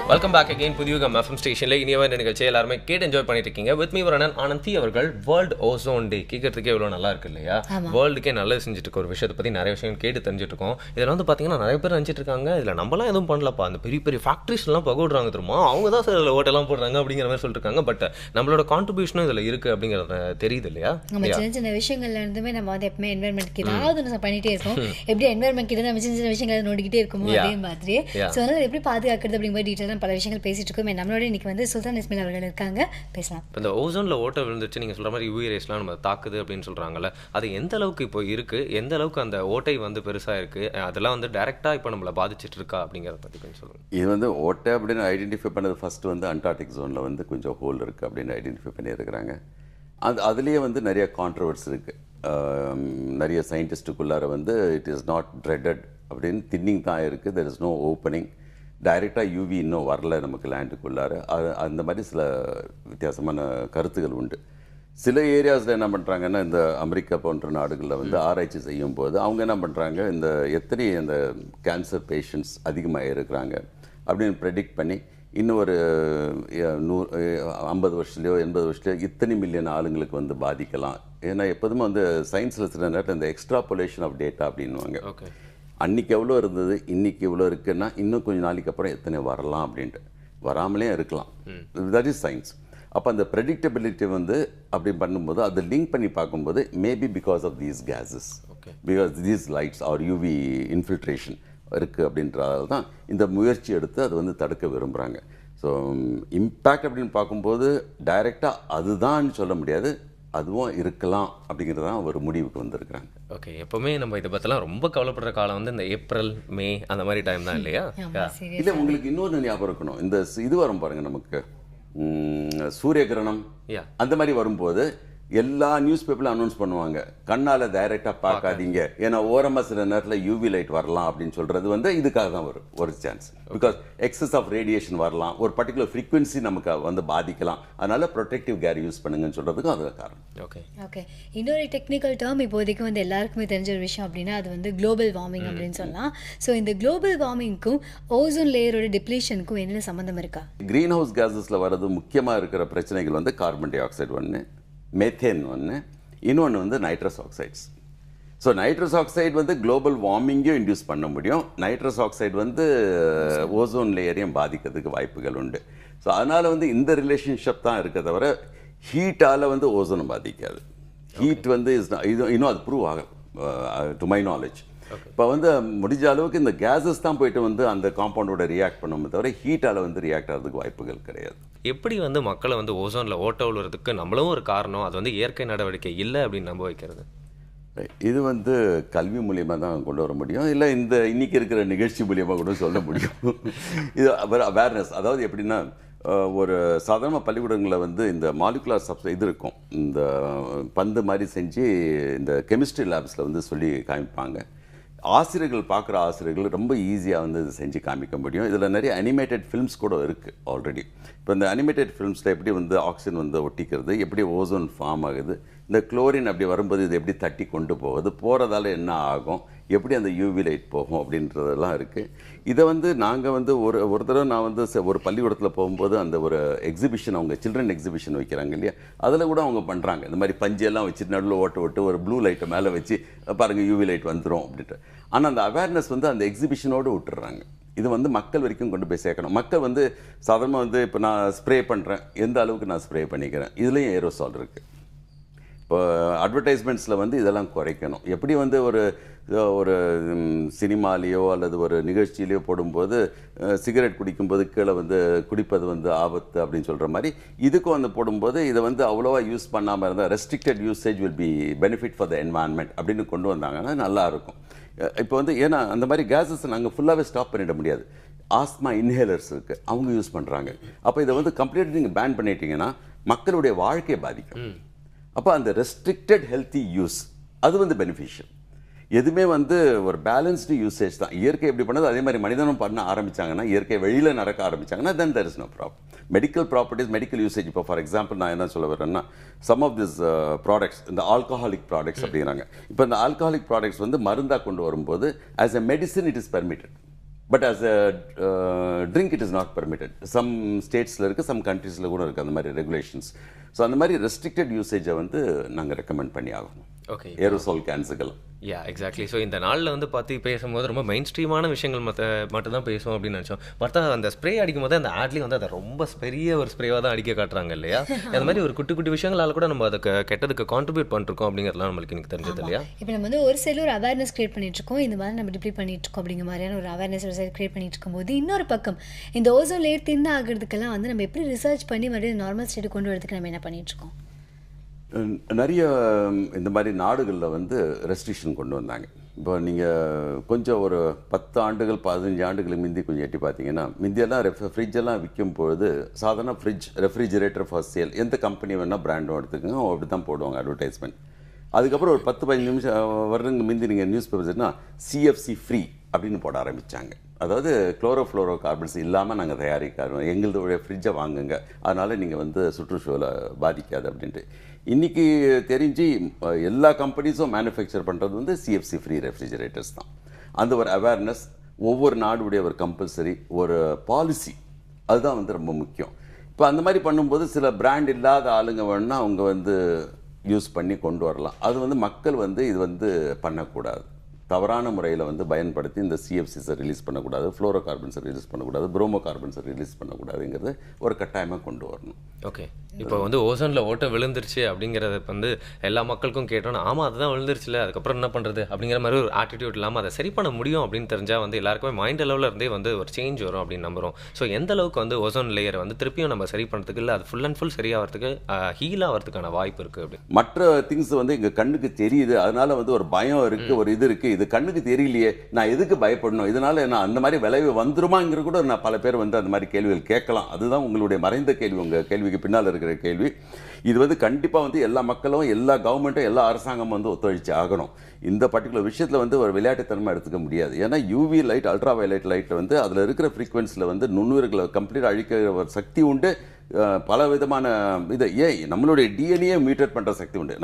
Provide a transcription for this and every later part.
Welcome back again Puthuyugam FM ஸ்டேஷனில் இனியவர் நிகழ்ச்சி எல்லாருமே கேட்டு என்ஜாய் பண்ணிட்டு இருக்கீங்க. வித் மீ வரனன் ஆனந்தி அவர்கள் வேர்ல்டு ஓசோன் டே கேட்கறதுக்கே எவ்வளோ நல்லா இருக்கு இல்லையா? வேர்ல்டுக்கே நல்லது செஞ்சுட்டு இருக்க ஒரு விஷயத்தை பற்றி நிறைய விஷயம் கேட்டு தெரிஞ்சுட்டு இருக்கோம். இதில் வந்து பார்த்தீங்கன்னா நிறைய பேர் நினச்சிட்டு இருக்காங்க இதில் நம்மளாம் எதுவும் பண்ணலப்பா, அந்த பெரிய பெரிய ஃபேக்ட்ரிஸ்லாம் பகவிடுறாங்க தெரியுமா, அவங்க தான் சார் ஓட்டெல்லாம் போடுறாங்க அப்படிங்கிற மாதிரி சொல்லிட்டு இருக்காங்க. பட் நம்மளோட கான்ட்ரிபியூஷனும் இதில் இருக்குது அப்படிங்கிறது தெரியுது இல்லையா? நம்ம சின்ன சின்ன விஷயங்கள்ல இருந்துமே நம்ம வந்து எப்பவுமே என்வரன்மெண்ட்க்கு ஏதாவது நம்ம பண்ணிட்டே இருக்கோம். எப்படி என்வரன்மெண்ட் கிட்ட நம்ம சின்ன சின்ன விஷயங்களை நோண்டிக்கிட்டே இருக்கோமோ அதே மாதிரி ஸோ அதனால எப்படி பாதுகாக்கிறது அப்படிங்கிற டீட்டெயிலாக பல விஷயங்கள் பேசிட்டு இருக்கோம். நம்மளோட இன்னைக்கு வந்து சுல்தான் இஸ்மாயில் அவர்கள் இருக்காங்க, பேசலாம். இப்போ இந்த ஓசோனில் ஓட்டை விழுந்துச்சு நீங்கள் சொல்கிற மாதிரி யூவி ரேஸ்லாம் நம்ம தாக்குது அப்படின்னு சொல்கிறாங்கல்ல, அது எந்த அளவுக்கு இப்போ இருக்குது, எந்த அளவுக்கு அந்த ஓட்டை வந்து பெருசாக இருக்குது, அதெல்லாம் வந்து டேரெக்டாக இப்போ நம்மளை பாதிச்சுட்டு இருக்கா அப்படிங்கிறத பற்றி கொஞ்சம் சொல்லுங்கள். இது வந்து ஓட்டை அப்படின்னு ஐடென்டிஃபை பண்ணது ஃபஸ்ட்டு வந்து அண்டார்டிக் ஜோனில் வந்து கொஞ்சம் ஹோல் இருக்குது அப்படின்னு ஐடென்டிஃபை பண்ணியிருக்கிறாங்க. அதுலேயே வந்து நிறைய கான்ட்ரவர்ஸ் இருக்குது. நிறைய சயின்டிஸ்ட்டுக்குள்ளார வந்து இட் இஸ் நாட் ட்ரெட்டட் அப்படின்னு தின்னிங் தான் இருக்குது, தெர் இஸ் நோ ஓப்பனிங், டைரெக்டாக யூவி இன்னும் வரல நமக்கு லேண்டுக்குள்ளார. அந்த மாதிரி சில வித்தியாசமான கருத்துகள் உண்டு. சில ஏரியாஸில் என்ன பண்ணுறாங்கன்னா, இந்த அமெரிக்கா போன்ற நாடுகளில் வந்து ஆராய்ச்சி செய்யும் போது அவங்க என்ன பண்ணுறாங்க, இந்த எத்தனை அந்த கேன்சர் பேஷண்ட்ஸ் அதிகமாக இருக்கிறாங்க அப்படின்னு ப்ரெடிக்ட் பண்ணி இன்னும் ஒரு 50 வருஷத்துலையோ 80 வருஷத்துலையோ இத்தனை மில்லியன் ஆளுங்களுக்கு வந்து பாதிக்கலாம். ஏன்னா எப்போதுமே வந்து சயின்ஸில் சில நேரத்தில் இந்த எக்ஸ்ட்ராபுலேஷன் ஆஃப் டேட்டா அப்படின்வாங்க. ஓகே, அன்றைக்கி எவ்வளோ இருந்தது இன்றைக்கி எவ்வளோ இருக்குன்னா இன்னும் கொஞ்சம் நாளைக்கு அப்புறம் எத்தனை வரலாம் அப்படின்ட்டு, வராமலே இருக்கலாம். That is science. அப்போ அந்த ப்ரெடிக்டபிலிட்டி வந்து அப்படி பண்ணும்போது அதை லிங்க் பண்ணி பார்க்கும்போது maybe because of these gases, because these lights are UV infiltration இருக்குது அப்படின்றதால தான் இந்த முயற்சி எடுத்து அதை வந்து தடுக்க விரும்புகிறாங்க. ஸோ இம்பேக்ட் அப்படின்னு பார்க்கும்போது டைரெக்டாக அதுதான் சொல்ல முடியாது, அதுவும் இருக்கலாம் அப்படிங்கிறதான் ஒரு முடிவுக்கு வந்திருக்கிறாங்க. ஓகே, எப்போவுமே நம்ம இதை பற்றிலாம் ரொம்ப கவலைப்படுற காலம் வந்து இந்த ஏப்ரல் மே அந்த மாதிரி டைம் தான் இல்லையா? இல்லை, உங்களுக்கு இன்னொன்று ஞாபகம் இருக்கணும், இந்த இது வரும் பாருங்கள் நமக்கு சூரிய கிரகணம் அந்த மாதிரி வரும்போது எல்லா நியூஸ் பேப்பர்ல அனௌன்ஸ் பண்ணுவாங்க, கண்ணால் டைரெக்டாக பார்க்காதீங்க, ஏன்னா ஓரமாக சில நேரத்தில் யூவி லைட் வரலாம் அப்படின்னு சொல்கிறது வந்து இதுக்காக தான் வரும் ஒரு chance. Because excess of radiation வரலாம், ஒரு பர்டிகுலர் ஃப்ரீக்வன்சி நமக்கு வந்து பாதிக்கலாம், அதனால ப்ரொடெக்டிவ் கேர் யூஸ் பண்ணுங்கன்னு சொல்கிறதுக்கும் அது காரணம். ஓகே ஓகே இன்னொரு டெக்னிக்கல் டேர்ம் இப்போதைக்கு வந்து எல்லாருக்குமே தெரிஞ்ச ஒரு விஷயம் அப்படின்னா அது வந்து குளோபல் வார்மிங் அப்படின்னு சொல்லலாம். ஸோ இந்த குளோபல் வார்மிங்க்கும் ஓசோன் லேயரோட டிப்ளீஷனுக்கும் என்ன சம்மந்தம் இருக்கா? க்ரீன் ஹவுஸ் கேஸஸில் வர்றது முக்கியமாக இருக்கிற பிரச்சனைகள் வந்து கார்பன் டை ஆக்சைடு ஒன்று, மெத்தேன் ஒன்று, இன்னொன்று வந்து nitrous oxides. So nitrous oxide வந்து குளோபல் வார்மிங்கையும் இன்டியூஸ் பண்ண முடியும், நைட்ரஸ் ஆக்சைடு வந்து ஓசோன் லேயரையும் பாதிக்கிறதுக்கு வாய்ப்புகள் உண்டு. ஸோ அதனால் வந்து இந்த ரிலேஷன்ஷிப் தான் இருக்க தவிர ஹீட்டால் வந்து ஓசோனை பாதிக்காது. ஹீட் வந்து இன்னும் அது ப்ரூவ் ஆகும் டு மை நாலேஜ். இப்போ வந்து முடிஞ்ச அளவுக்கு இந்த கேஸஸ் தான் போயிட்டு வந்து அந்த காம்பவுண்டோட ரியாக்ட் பண்ணுமே தவிர ஹீட்டால் வந்து ரியாக்ட் ஆகிறதுக்கு வாய்ப்புகள் கிடையாது. எப்படி வந்து மக்களை வந்து ஓசோனில் ஓட்ட விழுறதுக்கு நம்மளும் ஒரு காரணம், அது வந்து இயற்கை நடவடிக்கை இல்லை அப்படின்னு நம்ப வைக்கிறது? இது வந்து கல்வி மூலியமாக தான் கொண்டு வர முடியும், இல்லை இந்த இன்னைக்கு இருக்கிற நிகழ்ச்சி மூலியமாக கூட சொல்ல முடியும். இது அவேர்னஸ். அதாவது எப்படின்னா, ஒரு சாதாரண பள்ளிக்கூடங்களில் வந்து இந்த மாலிகுலர் இது இருக்கும், இந்த பந்து மாதிரி செஞ்சு இந்த கெமிஸ்ட்ரி லேப்ஸில் வந்து சொல்லி காமிப்பாங்க. ஆசிரியர்கள் பார்க்குற ஆசிரியர்கள் ரொம்ப ஈஸியாக வந்து இது செஞ்சு காமிக்க முடியும். இதில் நிறைய அனிமேட்டட் ஃபிலிம்ஸ் கூட இருக்குது ஆல்ரெடி. இப்போ இந்த அனிமேட்டட் ஃபிலிம்ஸில் எப்படி வந்து ஆக்சிஜன் வந்து ஒட்டிக்கிறது, எப்படி ஓசோன் ஃபார்ம் ஆகுது, இந்த குளோரின் அப்படி வரும்போது இது எப்படி தட்டி கொண்டு போகுது, போகிறதால என்ன ஆகும், எப்படி அந்த யூவி லைட் போகும் அப்படின்றதெல்லாம் இருக்குது. இதை வந்து நாங்கள் வந்து ஒரு தடவை நான் வந்து ஒரு பள்ளிக்கூடத்தில் போகும்போது அந்த ஒரு எக்ஸிபிஷன், அவங்க சில்ட்ரன் எக்ஸிபிஷன் வைக்கிறாங்க இல்லையா, அதில் கூட அவங்க பண்ணுறாங்க. இந்த மாதிரி பஞ்செல்லாம் வச்சுட்டு நடுவில் ஓட்ட விட்டு ஒரு ப்ளூ லைட்டை மேலே வச்சு பாருங்கள் யூவி லைட் வந்துடும் அப்படின்ட்டு. ஆனால் அந்த அவேர்னஸ் வந்து அந்த எக்ஸிபிஷனோடு விட்டுறாங்க. இது வந்து மக்கள் வரைக்கும் கொண்டு போய் சேர்க்கணும். மக்கள் வந்து சாதாரணமாக வந்து இப்போ நான் ஸ்ப்ரே பண்ணுறேன், எந்த அளவுக்கு நான் ஸ்ப்ரே பண்ணிக்கிறேன், இதுலேயும் ஏரோசால் இருக்குது. இப்போ அட்வர்டைஸ்மெண்ட்ஸில் வந்து இதெல்லாம் குறைக்கணும். எப்படி வந்து ஒரு சினிமாலேயோ அல்லது ஒரு நிகழ்ச்சியிலையோ போடும்போது சிகரெட் குடிக்கும்போது கீழே வந்து குடிப்பது வந்து ஆபத்து அப்படின்னு சொல்கிற மாதிரி இதுக்கும் வந்து போடும்போது இதை வந்து அவ்வளோவா யூஸ் பண்ணாமல் இருந்தால் restricted usage will be benefit for the environment அப்படின்னு கொண்டு வந்தாங்கன்னா நல்லாயிருக்கும். இப்போ வந்து ஏன்னா அந்த மாதிரி கேஸஸ் நாங்கள் ஃபுல்லாகவே ஸ்டாப் பண்ணிட முடியாது. ஆஸ்மா இன்ஹேலர்ஸ் இருக்குது, அவங்க யூஸ் பண்ணுறாங்க. அப்போ இதை வந்து கம்ப்ளீட்டாக நீங்கள் பேன் பண்ணிட்டீங்கன்னா மக்களுடைய வாழ்க்கையை பாதிக்கும். அப்போ அந்த ரெஸ்ட்ரிக்டட் ஹெல்த்தி யூஸ் அது வந்து பெனிஃபிஷியல். எதுவுமே வந்து ஒரு பேலன்ஸ்டு யூசேஜ் தான். இயற்கை எப்படி பண்ணது அதே மாதிரி மனிதனும் பண்ண ஆரம்பித்தாங்கன்னா, இயற்கை வெளியில் நடக்க ஆரம்பித்தாங்கன்னா then there is no problem. Medical properties, medical usage. இப்போ ஃபார் எக்ஸாம்பிள் நான் என்ன சொல்ல வரேன்னா, சம் ஆஃப் திஸ் ப்ராடக்ட்ஸ், இந்த ஆல்கஹாலிக் ப்ராடக்ட்ஸ் அப்படிங்கிறாங்க. இப்போ இந்த ஆல்கஹாலிக் ப்ராடக்ட்ஸ் வந்து மருந்தாக கொண்டு வரும்போது as a medicine it is permitted. But as a drink it is not permitted. Some ஸ்டேட்ஸில் இருக்குது, சம் கண்ட்ரீஸில் கூட இருக்குது அந்த மாதிரி ரெகுலேஷன்ஸ். ஸோ அந்த மாதிரி ரெஸ்ட்ரிக்டட் யூசேஜை வந்து நாங்கள் ரெக்கமெண்ட் பண்ணி ஆகணும். ஓகே, ஏரோசால் கேன்ஸுகள். Yeah exactly. ஸோ இந்த நாளில் வந்து பார்த்து பேசும்போது ரொம்ப மெயின் ஸ்ட்ரீமான விஷயங்கள் மட்டும் தான் பேசுவோம் அப்படின்னு நினச்சோம். பார்த்தா அந்த ஸ்ப்ரே அடிக்கும் போது அந்த ஆட்லேயும் வந்து அதை ரொம்ப பெரிய ஒரு ஸ்ப்ரேவாக தான் அடிக்க காட்டுறாங்க இல்லையா? அந்த மாதிரி ஒரு குட்டி குட்டி விஷயங்களால் கூட நம்ம அதுக்கு கெட்டதுக்கு கான்ட்ரிபியூட் பண்ணிருக்கோம் அப்படிங்கிறதுலாம் நம்மளுக்கு எனக்கு தெரிஞ்சது இல்லையா? இப்போ நம்ம வந்து ஒரு சைடில் ஒரு அவேர்னஸ் கிரியேட் பண்ணிட்டு இருக்கோம், இந்த மாதிரி நம்ம இப்படி பண்ணிட்டு இருக்கோம் அப்படிங்கிற மாதிரியான ஒரு அவேர்னஸ் ஒரு சைடு கிரியேட் பண்ணிட்டு இருக்கும்போது, இன்னொரு பக்கம் இந்த ஓசோன் லேயர் தின் ஆகிறதுக்கெல்லாம் வந்து நம்ம எப்படி ரிசர்ச் பண்ணி மறுபடியும் நார்மல் ஸ்டேட் கொண்டு வரதுக்கு நம்ம என்ன பண்ணிட்டு இருக்கோம்? நிறைய இந்த மாதிரி நாடுகளில் வந்து ரெஸ்ட்ரிக்ஷன் கொண்டு வந்தாங்க. இப்போ நீங்கள் கொஞ்சம் ஒரு 10 ஆண்டுகள் 15 ஆண்டுகளுக்கு முந்தி கொஞ்சம் எட்டி பார்த்தீங்கன்னா, முந்தியெல்லாம் ஃப்ரிட்ஜெல்லாம் விற்கும் பொழுது சாதாரண ரெஃப்ரிஜிரேட்டர் ஃபார் சேல், எந்த கம்பெனி வேணால் பிராண்டும் எடுத்துக்கோங்க, அப்படி தான் போடுவாங்க அட்வர்டைஸ்மெண்ட். அதுக்கப்புறம் ஒரு 10-15 நிமிஷம் வருடங்க முந்தி நீங்கள் நியூஸ் பேப்பர்ஸ்னா சிஎஃப்சி ஃப்ரீ அப்படின்னு போட ஆரம்பித்தாங்க. அதாவது குளோரோஃப்ளோரோ கார்பன்ஸ் இல்லாமல் நாங்கள் தயாரிக்கிறோம், எங்களுடைய ஃப்ரிட்ஜை வாங்குங்க, அதனால் நீங்கள் வந்து சுற்றுச்சூழலை பாதிக்காது அப்படின்ட்டு. இன்றைக்கி தெரிஞ்சு எல்லா கம்பெனிஸும் மேனுஃபேக்சர் பண்ணுறது வந்து சிஎஃப்சி ஃப்ரீ ரெஃப்ரிஜரேட்டர்ஸ் தான். அந்த ஒரு அவேர்னஸ் ஒவ்வொரு நாடுடைய ஒரு கம்பல்சரி ஒரு பாலிசி, அதுதான் வந்து ரொம்ப முக்கியம். இப்போ அந்த மாதிரி பண்ணும்போது சில பிராண்ட் இல்லாத ஆளுங்க வேணுன்னா அவங்க வந்து யூஸ் பண்ணி கொண்டு வரலாம். அது வந்து மக்கள் வந்து இது வந்து பண்ணக்கூடாது, தவறான முறையில் வந்து பயன்படுத்தி இந்த சிஎஃப்சிஸை ரிலீஸ் பண்ணக்கூடாது, ஃப்ளோரோ கார்பன்ஸை ரிலீஸ் பண்ணக்கூடாது, ப்ரோமோ கார்பன்ஸை ரிலீஸ் பண்ணக்கூடாதுங்கிறது ஒரு கட்டாயமாக கொண்டு வரணும். ஓகே, இப்போ வந்து ஓசோனில் ஓட்டை விழுந்துருச்சு அப்படிங்கிறத வந்து எல்லா மக்களுக்கும் கேட்டோன்னா, ஆமாம் அதுதான் விழுந்துருச்சுல, அதுக்கப்புறம் என்ன பண்ணுறது அப்படிங்கிற மாதிரி ஒரு ஆட்டிடியூட் இல்லாமல் அதை சரி பண்ண முடியும் அப்படின்னு தெரிஞ்சால் வந்து எல்லாருக்குமே மைண்ட் லெவலில் இருந்தே வந்து ஒரு சேஞ்ச் வரும் அப்படின்னு நம்புகிறோம். ஸோ எந்த அளவுக்கு வந்து ஓசோன் லேயரை வந்து திருப்பியும் நம்ம சரி பண்ணுறதுக்கு, இல்லை அது ஃபுல் அண்ட் ஃபுல் சரியாகிறதுக்கு ஹீல் ஆகிறதுக்கான வாய்ப்பு இருக்குது அப்படி? மற்ற திங்ஸ் வந்து எங்கள் கண்ணுக்கு தெரியுது, அதனால வந்து ஒரு பயம் இருக்குது, ஒரு இது இருக்குது, இது கண்ணுக்கு தெரியலையே, நான் எதுக்கு பயப்படணும், இதனால் நான் அந்த மாதிரி விளைவு வந்துருமாங்கிற கூட நான் பல பேர் வந்து அந்த மாதிரி கேள்விகள் கேட்கலாம். அதுதான் உங்களுடைய மறைந்த கேள்வி, உங்கள் கேள்விக்கு பின்னால் இருக்கிற கேள்வி. இது வந்து கண்டிப்பாக வந்து எல்லா மக்களும், எல்லா கவர்மெண்ட்டும், எல்லா அரசாங்கமும் வந்து ஒத்துழைச்சு ஆகணும். இந்த பர்டிகுலர் விஷயத்தில் வந்து ஒரு விளையாட்டுத்தனமாக எடுத்துக்க முடியாது. ஏன்னா யூவி லைட், அல்ட்ரா வயலட் லைட்டில் வந்து அதில் இருக்கிற ஃப்ரீக்வன்சியில் வந்து நுண்ணுயிர்களை கம்ப்ளீட்டாக அழிக்கிற ஒரு சக்தி உண்டு. பல விதமான இதை நம்மளுடைய டிஎன்ஏ மியூட்டேட் பண்ணுற சக்தி உண்டு.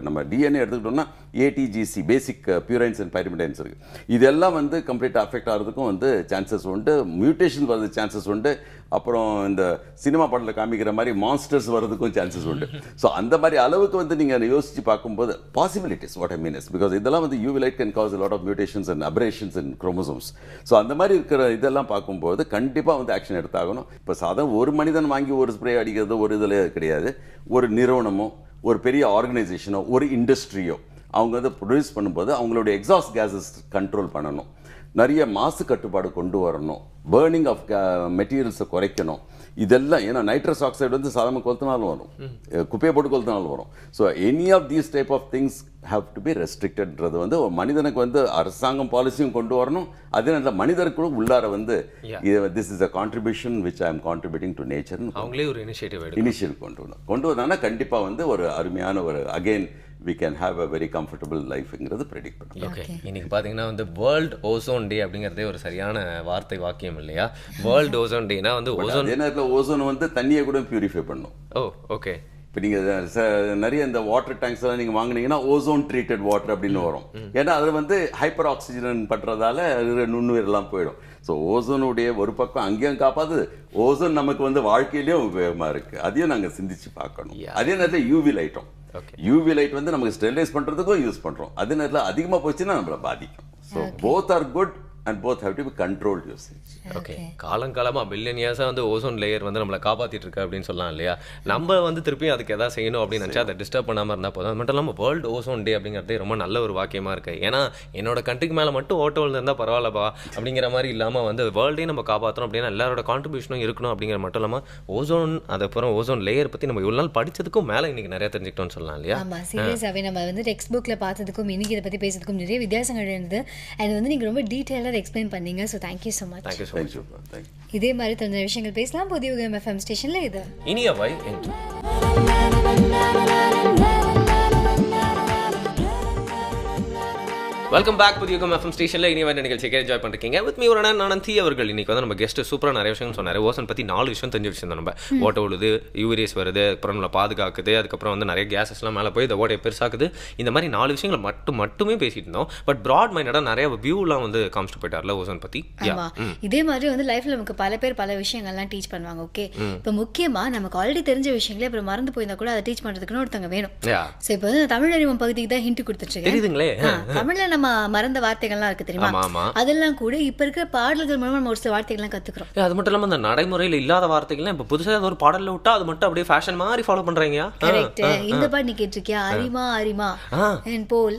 நம்ம டிஎன்ஏ எடுத்துக்கிட்டோம்னா ஏடிஜிசி, பேசிக் பியூரைன்ஸ் அண்ட் பைரிமிடைன்ஸ் இருக்குது. இதெல்லாம் வந்து கம்ப்ளீட்டாக அஃபெக்ட் ஆகிறதுக்கும் வந்து சான்சஸ் உண்டு, மியூட்டேஷன் வர்றது சான்சஸ் உண்டு. அப்புறம் இந்த சினிமா படத்தில் காமிக்கிற மாதிரி மான்ஸ்டர்ஸ் வர்றதுக்கும் சான்சஸ் உண்டு. ஸோ அந்த மாதிரி அளவுக்கு வந்து நீங்கள் யோசித்து பார்க்கும்போது possibilities, what I mean is because இதெல்லாம் வந்து UV light can cause lot of mutations and aberrations in chromosomes. So அந்த மாதிரி இருக்கிற இதெல்லாம் பார்க்கும்போது கண்டிப்பாக வந்து ஆக்ஷன் எடுத்தாகணும். இப்போ சாதாரண ஒரு மனிதன் வாங்கி ஒரு ஸ்ப்ரே அடிக்கிறது ஒரு இதில் கிடையாது. ஒரு நிறுவனமோ, ஒரு பெரிய ஆர்கனைசேஷனோ, ஒரு இண்டஸ்ட்ரியோ அவங்க வந்து ப்ரொடியூஸ் பண்ணும்போது அவங்களுடைய எக்ஸாஸ்ட் கேஸஸ் கண்ட்ரோல் பண்ணணும், நிறைய மாசு கட்டுப்பாடு கொண்டு வரணும், பேர்னிங் ஆஃப் மெட்டீரியல்ஸை குறைக்கணும். இதெல்லாம் ஏன்னா நைட்ரஸ் ஆக்சைடு வந்து சாதாரண கொளுத்தினாலும் வரும், குப்பையை போட்டு கொளுத்தினாலும் வரும். So any of these type of things have to be ரெஸ்ட்ரிக்டட்ன்றது வந்து ஒரு மனிதனுக்கு வந்து அரசாங்கம் பாலிசியும் கொண்டு வரணும். அதே நேரத்தில் மனிதருக்குள்ள உள்ளார வந்து this is a contribution which I am contributing to nature, அவங்களே ஒரு இனிஷியேட்டிவ் கொண்டு வந்தாங்கன்னா கண்டிப்பாக வந்து ஒரு அருமையான ஒரு again we can have a very comfortable lifeங்கிறது predict பண்ணலாம். ஓகே, இன்னைக்கு பார்த்தீங்கன்னா வந்து வேர்ல்ட் ஓசோன் டே அப்படிங்கிறதே ஒரு சரியான வார்த்தை வாக்கியம் இல்லையா? வேர்ல்ட் ஓசோன் டேனா வந்து ஓசோன், அதே நேரத்தில் ஓசோன் வந்து தண்ணியை கூட பியூரிஃபை பண்ணும். ஓ ஓகே. இப்போ நீங்கள் நிறைய இந்த வாட்டர் டேங்க்ஸ் எல்லாம் நீங்கள் வாங்கினீங்கன்னா ஓசோன் ட்ரீட்டட் வாட்டர் அப்படின்னு வரும். ஏன்னா அது வந்து ஹைப்பர் ஆக்சிஜன் பண்ணுறதால நுண்ணுயிரெல்லாம் போயிடும். ஸோ ஓசோனுடைய ஒரு பக்கம் அங்கேயும் காப்பாது, ஓசோன் நமக்கு வந்து வாழ்க்கையிலேயும் உபயோகமாக இருக்குது, அதையும் நாங்கள் சிந்திச்சு பார்க்கணும். அதே நேரத்தில் யூவி லைட்டும், யூவி லைட் வந்து நமக்கு ஸ்டெரிலைஸ் பண்ணுறதுக்கும் யூஸ் பண்ணுறோம். அதே நேரத்தில் அதிகமாக போச்சுன்னா நம்மளை பாதிக்கும். So both are good and both have to be controlled usage. Okay, காலங்காலமாக பில்லியன் இயர்ஸாக வந்து ஓசோன் லேயர் வந்து நம்மளை காப்பாற்றிட்டு இருக்கு அப்படின்னு சொல்லலாம் இல்லையா? நம்ம வந்து திருப்பியும் அதுக்கு எதாவது செய்யணும் அப்படின்னு நினச்சா அதை டிஸ்டர்ப் பண்ணாமல் இருந்தால் போதும். அது மட்டும் இல்லாமல் வேர்ல்டு ஓசோன் டே அப்படிங்கிறதே ரொம்ப நல்ல ஒரு வாக்கியமாக இருக்குது. ஏன்னா என்னோட கண்ட்ரிக்கு மேலே மட்டும் ஓட்டோ இருந்தால் பரவாயில்லப்பா அப்படிங்கிற மாதிரி இல்லாமல் வந்து வேர்ல்டையும் நம்ம காப்பாற்றணும் அப்படின்னா எல்லாரோட கான்ட்ரிபியூஷனும் இருக்கணும் அப்படிங்கிற மட்டும் இல்லாமல் ஓசோன், அதுக்கப்புறம் ஓசோன் லேயர் பற்றி நம்ம இவ்வளோ நாள் படித்ததுக்கும் மேலே இன்றைக்கி நிறையா தெரிஞ்சுக்கிட்டோம்னு சொல்லலாம் இல்லையா? ஆமாம், சீரியஸாகவே நம்ம வந்து டெக்ஸ்ட் புக்கில் பார்த்ததுக்கும் இன்றைக்கி இதை பற்றி பேசுறதுக்கும் நிறைய வித்தியாசங்கள் இருந்தது. அது வந்து நீங்கள் ரொம்ப டீட்டெயிலாக எக்ஸ்பிளைன் பண்ணீங்க. So thank you so much. இதே மாதிரி தெரிஞ்ச விஷயங்கள் பேசலாம் புதிய யுகம் எஃப்எம் ஸ்டேஷனில். இது இனியவை என்று வெல்கம் பேக் புதிய எஃப்எம் ஸ்டேஷனில் இனி வந்து நிகழ்ச்சியை என்ஜாய் பண்ணிருக்கீங்க வித் மீ ஒரு ஆனந்தி அவர்கள். இன்னைக்கு வந்து நம்ம கெஸ்ட் சூப்பராக நிறைய விஷயம் சொன்னார். ஓசன் பற்றி 4 விஷயம் தெரிஞ்ச விஷயம் தான். நம்ம ஓட்ட விழுது, யூரியஸ் வருது, அப்புறம் நம்மளை பாதுகாக்குது, அதுக்கப்புறம் வந்து நிறைய கேஸஸ்லாம் மேலே போய் இந்த ஓட்டையை பெருசாக்குது. இந்த மாதிரி 4 விஷயங்களை மட்டுமே பேசிட்டு இருந்தோம். பட் ப்ராட் மைண்டடாக நிறைய வியூலாம் வந்து காமிச்சிட்டு போயிட்டார்ல ஓசன் பற்றி. இதே மாதிரி வந்து லைஃப்ல நமக்கு பல பேர் பல விஷயங்கள்லாம் டீச் பண்ணுவாங்க. ஓகே, இப்போ முக்கியமா நமக்கு ஆல்ரெடி தெரிஞ்ச விஷயங்களே அப்புறம் மறந்து போயிருந்தா கூட அதை டீச் பண்றதுக்குன்னு ஒருத்தங்க வேணும். ஸோ இப்போ வந்து தமிழ் அறிவம் பகுதிக்கு தான் ஹிண்ட் கொடுத்துட்டு தெரியுதுங்களே. தமிழ்ல நம்ம மறந்த வார்த்தைகள்லாம் இருக்கு தெரியுமா, அதெல்லாம் கூட இப்ப இருக்கிற பாடல்கள் மூலமா நம்ம ஒரு சில வார்த்தைகள்லாம் கத்துக்கிறோம். அது மட்டும் இல்லாம அந்த நடைமுறையில் இல்லாத வார்த்தைகள்லாம் இப்ப புதுசா ஒரு பாடல்ல விட்டா அது மட்டும் அப்படியே ஃபேஷன் மாதிரி ஃபாலோ பண்றீங்க. கரெக்ட். இந்த பாட்டு நீ கேட்டிருக்கியா? அரிமா அரிமா என் போல்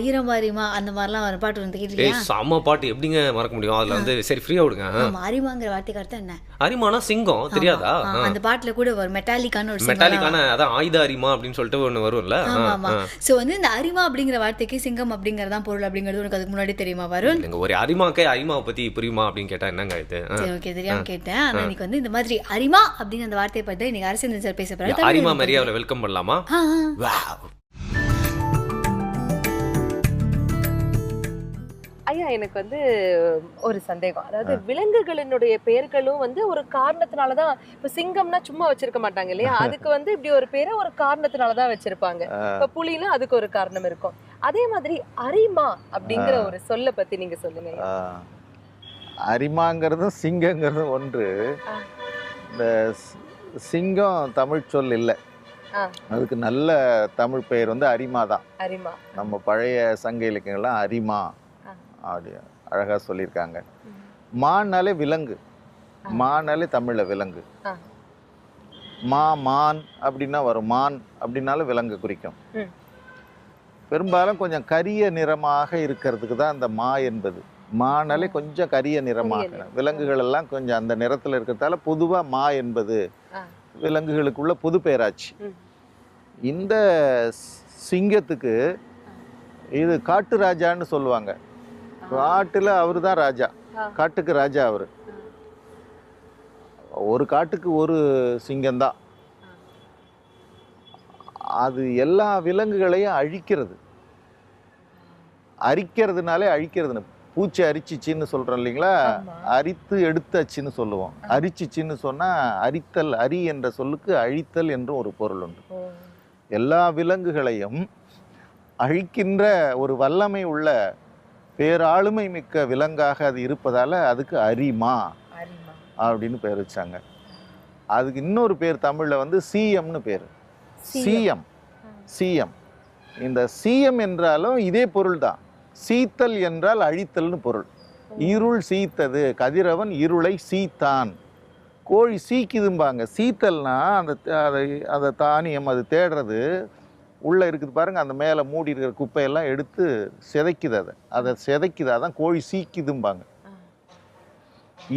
ஈரம் அரிமா, அந்த மாதிரிலாம் ஒரு பாட்டு வந்து கேட்டிருக்கியா? செம்ம பாட்டு, எப்படிங்க மறக்க முடியும்? அதுல வந்து சரி ஃப்ரீயா விடுங்க. அரிமாங்கிற வார்த்தைக்கு அர்த்தம் என்ன? அரிமானா சிங்கம், தெரியாதா? அந்த பாட்டுல கூட ஒரு மெட்டாலிக்கான ஒரு மெட்டாலிக்கான அதான் ஆயுத அரிமா அப்படின்னு சொல்லிட்டு ஒண்ணு வரும்ல. ஆமா. சோ வந்து இந்த அரிமா அப்படிங்கிற வார்த்தைக்கு சிங்கம் அப்படிங்கறதான் பொருள் அப்படிங்கிறது உனக்கு அதுக்கு முன்னாடி தெரியுமா வருண்? நீங்க ஒரு அரிமாக்கே அரிமாவை பத்தி புரியுமா அப்படின்னு கேட்டா என்னங்க இது? சரி, ஓகே, தெரியாம கேட்டேன். ஆனா இன்னைக்கு வந்து இந்த மாதிரி அரிமா அப்படிங்கிற அந்த வார்த்தையை பத்தி இன்னைக்கு அரசியல் சார் பேச போறாரு. அரிமா மரியா அவளை வெல்கம் பண்ணலாமா? ஐயா, எனக்கு வந்து ஒரு சந்தேகம். அதாவது விலங்குகளினுடைய பெயர்களும் வந்து ஒரு காரணத்தினாலதான், இப்ப சிங்கம்னா சும்மா வச்சிருக்க மாட்டாங்க இல்லையா? அதுக்கு வந்து இப்படி ஒரு பேரை ஒரு காரணத்தினாலதான் வச்சிருப்பாங்க. இப்ப புலினா அதுக்கு ஒரு காரணம் இருக்கும். அதே மாதிரி அரிமா அப்படிங்கிற ஒரு சொல்ல பத்தி நீங்க சொல்லுங்க. அரிமாங்கிறதும் சிங்கங்கிறதும் ஒன்று. இந்த சிங்கம் தமிழ் சொல் இல்லை, அதுக்கு நல்ல தமிழ் பெயர் வந்து அரிமா தான். அரிமா நம்ம பழைய சங்க இலக்கியங்கள்லாம் அரிமா அப்படி அழகாக சொல்லியிருக்காங்க. மான்னாலே விலங்கு, மானாலே தமிழில் விலங்கு. மான் அப்படின்னா வரும், மான் அப்படின்னாலும் விலங்கு குறிக்கும். பெரும்பாலும் கொஞ்சம் கரிய நிறமாக இருக்கிறதுக்கு தான் அந்த மா என்பது. மானாலே கொஞ்சம் கரிய நிறமாக, விலங்குகள் எல்லாம் கொஞ்சம் அந்த நிறத்தில் இருக்கிறதால பொதுவாக மா என்பது விலங்குகளுக்குள்ள பொது பெயராச்சு. இந்த சிங்கத்துக்கு இது காட்டு ராஜான்னு சொல்லுவாங்க. காட்டுல அவரு தான் ராஜா, காட்டுக்கு ராஜா அவரு. ஒரு காட்டுக்கு ஒரு சிங்கம்தான். அது எல்லா விலங்குகளையும் அழிக்கிறது. அரிக்கிறதுனாலே அழிக்கிறதுன்னு, பூச்சி அரிச்சிச்சின்னு சொல்றோம் இல்லைங்களா, அரித்து எடுத்தாச்சின்னு சொல்லுவோம். அரிச்சிச்சின்னு சொன்னா அரித்தல், அரி என்ற சொல்லுக்கு அழித்தல் என்று ஒரு பொருள் உண்டு. எல்லா விலங்குகளையும் அழிக்கின்ற ஒரு வல்லமை உள்ள பேராளுமை மிக்க விலங்காக அது இருப்பதால அதுக்கு அரிமா அப்படின்னு பேர் வச்சாங்க. அதுக்கு இன்னொரு பேர் தமிழ்ல வந்து சிஎம்னு பேர். CM, CM. இந்த சிஎம் என்றாலும் இதே பொருள் தான். சீத்தல் என்றால் அழித்தல்னு பொருள். இருள் சீத்தது, கதிரவன் இருளை சீத்தான். கோழி சீக்குதும்பாங்க. சீத்தல்னா அந்த தானியம் அது தேடுறது உள்ளே இருக்குது பாருங்க, அந்த மேலே மூடி இருக்கிற குப்பையெல்லாம் எடுத்து சிதைக்குது. அதை சிதைக்குது, அதான் கோழி சீக்குதும்பாங்க.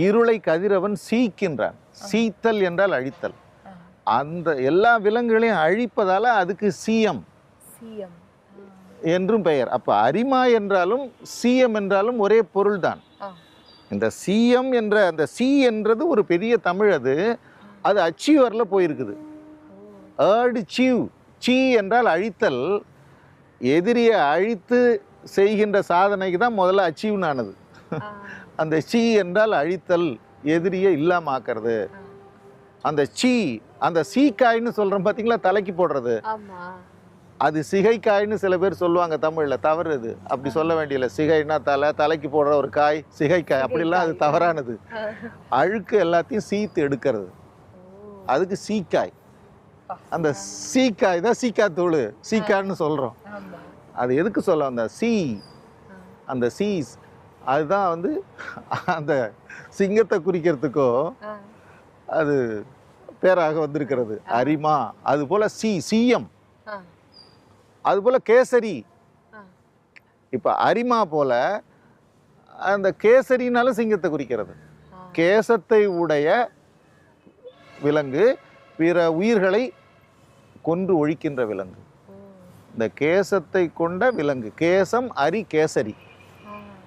இருளை கதிரவன் சீக்கின்றான். சீத்தல் என்றால் அழித்தல். அந்த எல்லா விலங்குகளையும் அழிப்பதால அதுக்கு சிஎம் என்றும் பெயர். அப்போ அரிமா என்றாலும் சிஎம் என்றாலும் ஒரே பொருள் தான். இந்த சிஎம் என்ற அந்த சி என்றது ஒரு பெரிய தமிழ். அது அச்சீவரில் போயிருக்குது. ஏர்டு சீவ், சீ என்றால் அழித்தல். எதிரியை அழித்து செய்கின்ற சாதனைக்கு தான் முதல்ல அச்சீவ்னு ஆனது. அந்த சீ என்றால் அழித்தல், எதிரியை இல்லாம ஆக்கிறது. அந்த சீ, அந்த சீக்காய்ன்னு சொல்றோம் பார்த்தீங்களா, தலைக்கு போடுறது, அது சிகைக்காய்ன்னு சில பேர் சொல்லுவாங்க தமிழ்ல. தவறு அது, அப்படி சொல்ல வேண்டியதில்லை. சிகைனா தலைக்கு போடுற ஒரு காய் சிகைக்காய், அப்படிலாம் அது தவறானது. அழுக்கு எல்லாத்தையும் சீத்து எடுக்கிறது, அதுக்கு சீக்காய். அந்த சீக்காய் தான் சீக்காத்தூள், சீக்கான்னு சொல்கிறோம். அது எதுக்கு சொல்ல, அந்த அந்த சீஸ் அதுதான் வந்து அந்த சிங்கத்தை குறிக்கிறதுக்கோ அது பேராக வந்திருக்கிறது, அரிமா. அது போல சிஎம், அது போல கேசரி. இப்போ அரிமா போல அந்த கேசரினாலும் சிங்கத்தை குறிக்கிறது. கேசத்தை உடைய விலங்கு, பிற உயிர்களை கொன்று ஒழிக்கின்ற விலங்கு. இந்த கேசத்தை கொண்ட விலங்கு, கேசம், அரி, கேசரி.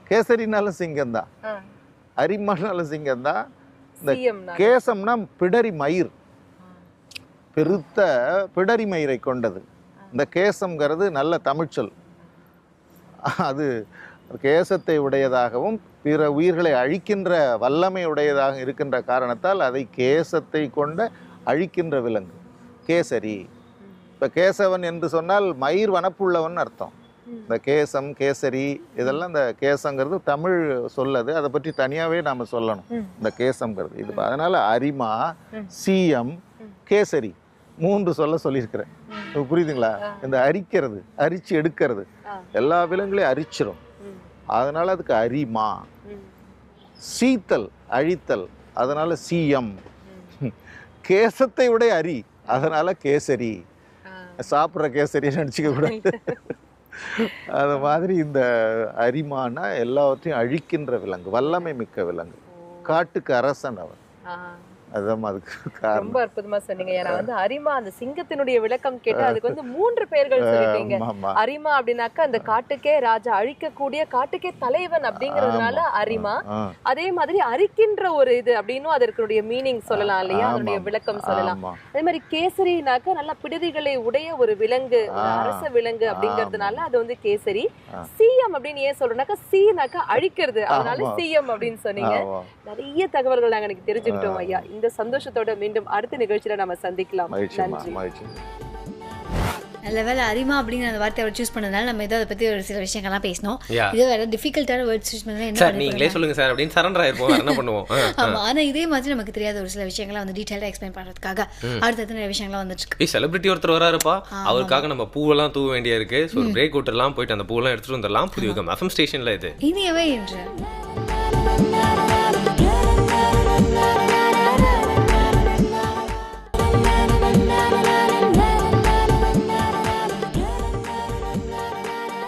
கேசரினாலும் சிங்கம்தான், அரிமானாலும் சிங்கம்தான். இந்த கேசம்னா பிடரி மயிர், பெருத்த பிடரி மயிரை கொண்டது. இந்த கேசம்ங்கிறது நல்ல தமிழ்ச்சொல். அது கேசத்தை உடையதாகவும் பிற உயிர்களை அழிக்கின்ற வல்லமை உடையதாக இருக்கின்ற காரணத்தால் அதை கேசத்தை கொண்ட அழிக்கின்ற விலங்கு கேசரி. இப்போ கேசவன் என்று சொன்னால் மயிர் வனப்புள்ளவன் அர்த்தம். இந்த கேசம் கேசரி இதெல்லாம் இந்த கேசங்கிறது தமிழ் சொல்லது, அதை பற்றி தனியாகவே நாம் சொல்லணும். இந்த கேசம்ங்கிறது இது. அதனால் அரிமா, சீயம், கேசரி 3 சொல்லியிருக்கிறேன். புரியுதுங்களா? இந்த அரிக்கிறது, அரிச்சு எடுக்கிறது, எல்லா விலங்குகளையும் அரிச்சிரும். அதனால அதுக்கு அரிமா. சீத்தல், அழித்தல், அதனால சீயம். கேசத்தை விட அரி, அதனால கேசரி. சாப்பிட்ற கேசரியை நினச்சிக்க கூடாது. அது மாதிரி இந்த அரிமானா எல்லாவற்றையும் அழிக்கின்ற விலங்கு, வல்லமை மிக்க விலங்கு, காட்டுக்கு அரசன் அவன். அதுதான் அதுக்கு காரணம். ரொம்ப அற்புதமா சொன்னீங்க. ஏன்னா வந்து அரிமா அந்த சிங்கத்தினுடைய விளக்கம் கேட்டா அதுக்கு வந்து 3 பெயர்கள் சொல்லிட்டீங்க. அரிமா அப்படின்னாக்கா அந்த காட்டுக்கே ராஜா, அழிக்கக்கூடிய காட்டுக்கே தலைவன் அப்படிங்கறதுனால அரிமா. அதே மாதிரி அரிக்கின்ற ஒரு இது அப்படின்னும் அதற்குடைய மீனிங் சொல்லலாம் இல்லையா, அதனுடைய விளக்கம் சொல்லலாம். அதே மாதிரி கேசரினாக்கா நல்ல பிடரிகளை உடைய ஒரு விலங்கு, அரச விலங்கு அப்படிங்கறதுனால அது வந்து கேசரி. சீயம் அப்படின்னு ஏன் சொல்றோம்னாக்கா சீனாக்கா அழிக்கிறது, அதனால சீயம் அப்படின்னு சொன்னீங்க. நிறைய தகவல்கள் நாங்க எனக்கு தெரிஞ்சுக்கிட்டோம் ஐயா. இந்த சந்தோஷத்தோட மீண்டும் அடுத்த நிகழ்ச்சியில நம்ம சந்திக்கலாம். நன்றி. நல்ல வேலை அரிமா அப்படிங்கிற அந்த வார்த்தையை அவர் சூஸ் பண்ணதுனால நம்ம ஏதோ அதை பத்தி ஒரு சில விஷயங்கள்லாம் பேசணும். இது வேற டிஃபிகல்ட்டான வேர்ட்ஸ் சூஸ் பண்ணா என்ன நீங்களே சொல்லுங்க சார் அப்படின்னு சரண்டர் ஆயிருப்போம். என்ன பண்ணுவோம்? ஆமா, ஆனா இதே மாதிரி நமக்கு தெரியாத ஒரு சில விஷயங்களை வந்து டீடைலா எக்ஸ்பிளைன் பண்றதுக்காக அடுத்தடுத்த நிறைய விஷயங்கள்லாம் வந்துட்டு இருக்கு. செலிபிரிட்டி ஒருத்தர் வராருப்பா, அவருக்காக நம்ம பூவெல்லாம் தூவ வேண்டியா இருக்கு. ஸோ ஒரு பிரேக் விட்டுலாம் போயிட்டு அந்த பூவெல்லாம் எடுத்துட்டு வந்துடலாம். புதிய எஃப்எம் ஸ்டேஷன்ல இது இனியவை என்று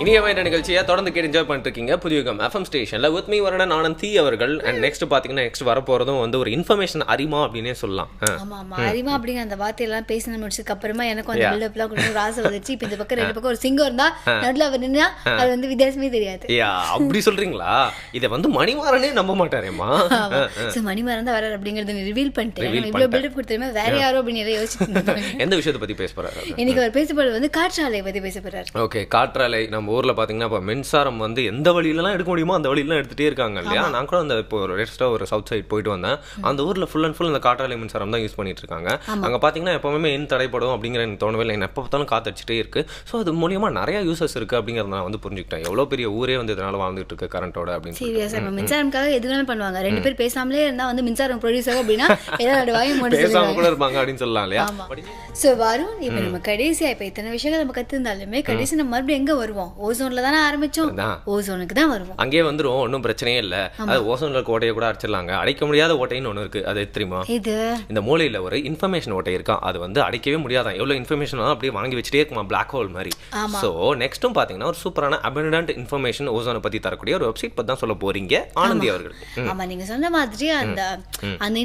இனியவை என்ற நிகழ்ச்சியை தொடர்ந்து கேட்டு என்ஜாய் பண்ணிட்டு இருக்கீங்க புதியுகம் எஃப்எம் ஸ்டேஷன்ல வித் மீ வரடன் ஆனந்த் தீ அவர்கள். அண்ட் நெக்ஸ்ட் பாத்தீங்கன்னா நெக்ஸ்ட் வரப்போறதும் வந்து ஒரு இன்ஃபர்மேஷன் அரிமா அப்படின்னே சொல்லலாம். ஆமா ஆமா, அரிமா அப்படிங்கிற அந்த வார்த்தையெல்லாம் பேசி முடிச்சதுக்கு அப்புறமா எனக்கு அந்த பில்டப்லாம் கொடுத்து ராசை வந்துச்சு. இப்போ இந்த பக்கம் 2 பக்கம் ஒரு சிங்கம் இருந்தா நடுவில் அவர் நின்னா அது வந்து வித்தியாசமே தெரியாது. அப்படி சொல்றீங்களா? இதை வந்து மணிமாறனே நம்ப மாட்டாரேமா. மணிமாறன் தான் வராரு அப்படிங்கறத ரிவீல் பண்ணிட்டு இவ்வளவு பில்டப் கொடுத்துருமே வேற யாரோ அப்படின்னு யோசிச்சு எந்த விஷயத்தை பத்தி பேச போறாரு இன்னைக்கு? அவர் பேச போறது வந்து காற்றாலை பத்தி பேச போறாரு. ஓகே, காற்றாலை நம்ம ஊர்ல பாத்தீங்கன்னா இப்போ மின்சாரம் வந்து எந்த வழியிலலாம் எடுக்க முடியுமோ அந்த வழியெல்லாம் எடுத்துகிட்டே இருக்காங்க இல்லையா. நான் கூட அந்த இப்போ ஒரு சவுத் சைட் போயிட்டு வந்தேன். அந்த ஊரில் ஃபுல் அண்ட் ஃபுல் இந்த காற்றாலை மின்சாரம் தான் யூஸ் பண்ணிட்டு இருக்காங்க. அங்கே பார்த்தீங்கன்னா எப்பவுமே மின் தடைப்படும் அப்படிங்கிற எனக்கு தோணவே இல்லை. எப்போ பார்த்தாலும் காத்தடிச்சிட்டே இருக்கு. ஸோ அது மூலியமா நிறைய யூசஸ் இருக்கு அப்படிங்கிறத நான் வந்து புரிஞ்சுக்கிட்டேன். எவ்வளோ பெரிய ஊரே வந்து இதனால வாழ்ந்துட்டு இருக்கு கரண்டோட அப்படின்னு. சீரியஸா மின்சாரம்காக எது வேணாலும் பண்ணுவாங்க. 2 பேர் பேசாமலே இருந்தா வந்து மின்சாரம் ப்ரொடியூஸ் ஆகும் அப்படின்னா ஏதாவது வாங்கி முடிச்சு பேசாம கூட இருப்பாங்க அப்படின்னு சொல்லலாம் இல்லையா. ஸோ வரும் இப்போ நம்ம கடைசியா இப்போ இத்தனை விஷயங்கள் நம்ம கற்றுருந்தாலுமே கடைசி நம்ம மறுபடியும் எங்கே வருவோம்? ஓசோன்ல தானே ஆரம்பிச்சோம், ஓசோனுக்கு தான் வருவோம். அங்கேயே வந்துரும், ஒன்றும் பிரச்சனையே இல்லை. அது ஓசோன்ல இருக்க ஓட்டையை கூட அடைச்சிடலாங்க. அடைக்க முடியாத ஓட்டைன்னு ஒன்று இருக்கு, அது தெரியுமா? இது இந்த மூலையில் ஒரு இன்ஃபர்மேஷன் ஓட்டை இருக்கா, அது வந்து அடைக்கவே முடியாதான். எவ்வளோ இன்ஃபர்மேஷன் அப்படியே வாங்கி வச்சுட்டே இருக்குமா, பிளாக் ஹோல் மாதிரி. ஸோ நெக்ஸ்ட்டும் பார்த்தீங்கன்னா ஒரு சூப்பரான அபண்டன்ட் இன்ஃபர்மேஷன் ஓசோனை பற்றி தரக்கூடிய ஒரு வெப்சைட் பற்றி தான் சொல்ல போறீங்க ஆனந்தி அவர்கள். ஆமா, நீங்க சொன்ன மாதிரி அந்த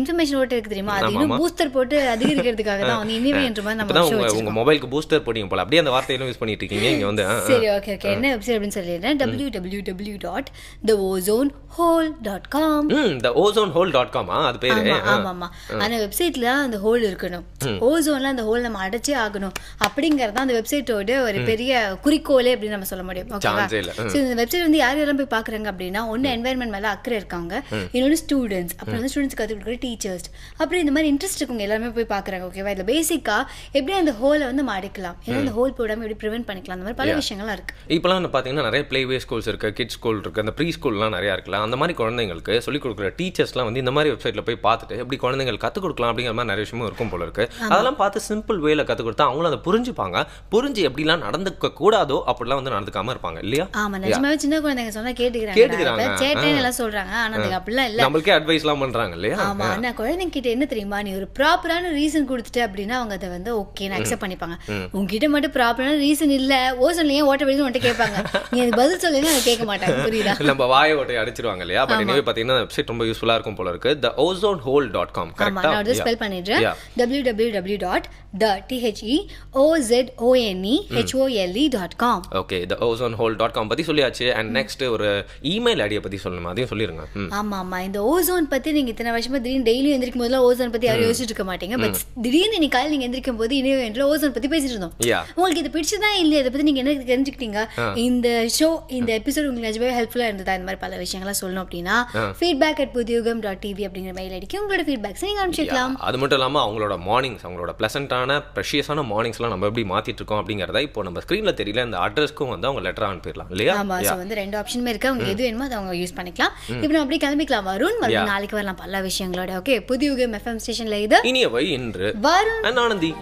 இன்ஃபர்மேஷன் ஓட்டை இருக்கு தெரியுமா, அது இன்னும் பூஸ்டர் போட்டு அதிகரிக்கிறதுக்காக தான் வந்து இனிமே என்ற மாதிரி நம்ம உங்க மொபைலுக்கு பூஸ்டர் போட்டீங்க போல, அப்படியே அந்த வார்த்தையிலும் யூஸ் பண்ணிட்டு இருக்கீங்க இங்க வந்து. சரி, ஓகே ஓகே, என்ன வெப்சைட் அப்படின்னு சொல்லிடுறேன். www.theozonehole.com. theozonehole.com அது பேரு. ஆமாமா, அந்த வெப்சைட்ல அந்த ஹோல் இருக்கணும். ஓசோன்ல அந்த ஹோல் நம்ம அடைச்சே ஆகணும் அப்படிங்கறது அந்த வெப்சைட்டோட ஒரு பெரிய குறிக்கோளே அப்படின்னு நம்ம சொல்ல முடியும். ஓகேவா? சோ இந்த வெப்சைட் வந்து யார் யாரெல்லாம் போய் பாக்குறாங்க அப்படின்னா, ஒன்னு என்வாயர்மெண்ட் மேல அக்கறை இருக்காங்க, இன்னொன்னு ஸ்டூடெண்ட்ஸ், அப்புறம் வந்து ஸ்டூடெண்ட்ஸ் கத்து கொடுக்குற டீச்சர்ஸ், அப்புறம் இந்த மாதிரி இன்ட்ரெஸ்ட் இருக்கவங்க எல்லாருமே போய் பாக்குறாங்க. ஓகேவா? இதுல பேசிக்கா எப்படி அந்த ஹோலை வந்து நம்ம அடைக்கலாம், ஏன்னா அந்த ஹோல் போடாம எப்படி ப்ரிவென்ட் பண்ணிக்கலாம், அந்த மாதிரி பல விஷயங்கள்லாம் இருக்கு. இப்பெல்லாம் பாத்தீங்கன்னா நிறைய பிளேவே ஸ்கூல்ஸ் இருக்கு, கிட்ஸ் ஸ்கூல் இருக்கு, அந்த ப்ரீ ஸ்கூல்லாம் நிறைய இருக்குல்ல. அந்த மாதிரி குழந்தைங்களுக்கு சொல்லிக் கொடுக்குற டீச்சர்ஸ்லாம் வந்து இந்த மாதிரி வெப்சைட்ல போய் பார்த்துட்டு எப்படி குழந்தைங்களுக்கு கற்றுக் கொடுக்கலாம் அப்படிங்கிற மாதிரி நிறைய விஷயமும் இருக்கும் போல இருக்கு. அதெல்லாம் பார்த்து சிம்பிள் வேல கற்றுக் கொடுத்தா அவங்களும் அதை புரிஞ்சுப்பாங்க. புரிஞ்சு எப்படிலாம் நடந்துக்க கூடாதோ அப்படிலாம் வந்து நடந்துக்காம இருப்பாங்க இல்லையா? ஆமா, நிஜமாவே சின்ன குழந்தைங்க சொன்னா கேட்டுக்கிறாங்க, சேட்டைன்னு எல்லாம் சொல்றாங்க. ஆனா அது அப்படிலாம் இல்ல, நம்மளுக்கே அட்வைஸ்லாம் பண்றாங்க இல்லையா? ஆமா, ஆனா குழந்தைங்க கிட்ட என்ன தெரியுமா, நீ ஒரு ப்ராப்பரான ரீசன் கொடுத்துட்டு அப்படின்னா அவங்க அதை வந்து ஓகேன்னு அக்செப்ட் பண்ணிப்பாங்க. உங்ககிட்ட மட்டும் ப்ராப்பரான ரீசன் இல்ல, ஓசோன்ல ஏன் ஓட்ட வெளியே உன்கிட்ட கேட்பாங்க, நீ அது பதில் சொல்லுங்க, அதை கேட்க மாட்டாங்க. புரியுதா? நம்ம வாயை ஓட்டையை அடிச்சிருவாங்க இல்லையா? பட் எனவே பாத்தீங்கன்னா வெப்சைட் ரொம்ப யூஸ்ஃபுல்லா இருக்கும் போல இருக்கு. theozonehole.com. கரெக்ட்டா? நான் அதை ஸ்பெல் பண்ணிடுறேன். www.theozonehole.com. ஓகே, theozonehole.com பத்தி சொல்லியாச்சு. அண்ட் நெக்ஸ்ட் ஒரு இமெயில் ஐடியை பத்தி சொல்லணுமா, அதையும் சொல்லிருங்க. ஆமா ஆமா, இந்த ஓசோன் பத்தி நீங்க இத்தனை வருஷமா திடீர்னு டெய்லி எந்திரிக்கும் போதுலாம் ஓசோன் பத்தி யாரும் யோசிச்சுட்டு இருக்க மாட்டீங்க. பட் திடீர்னு நீ காலையில் நீங்க எந்திரிக்கும் போது இனியோ ஓசோன் பத்தி பேசிட்டு இருந்தோம். உங்களுக்கு இது பிடிச்சதா இல்லையா, இதை பத்தி நீங்க என்ன தெரிஞ்சுக்கிட்டீங்க, இந்த ஷோ இந்த எபிசோட் உங்களுக்கு நிஜமாவே ஹெல்ப்ஃபுல்லா இருந்ததா, இந்த மாதிரி பல விஷயங்கள்லாம் சொல்லணும் அப்படின்னா feedback@puthiyugam.tv அப்படிங்கிற மெயில் ஐடிக்கு உங்களோட ஃபீட்பேக்ஸ் நீங்க அனுப்பிச்சிக்கலாம். அது மட்டும் இல்லாமல் அவங்களோட மார்னிங்ஸ், அவங்களோட ப்ளசண்டான ப்ரெஷியஸான மார்னிங்ஸ்லாம் நம்ம எப்படி மாற்றிட்டு இருக்கோம் அப்படிங்கிறத இப்போ நம்ம ஸ்க்ரீனில் தெரியல இந்த அட்ரஸ்க்கும் வந்து அவங்க லெட்டர் அனுப்பிடலாம் இல்லையா? ஆமா, ஸோ வந்து 2 ஆப்ஷனுமே இருக்கு. அவங்க எது வேணுமோ அதை அவங்க யூஸ் பண்ணிக்கலாம். இப்போ நம்ம அப்படியே கிளம்பிக்கலாம். வருண் நாளைக்கு வரலாம் பல விஷயங்களோட. ஓகே, புதிய யுகம் FM ஸ்டேஷன்ல இது இனியவை இன்று வருண் ஆனந்தி.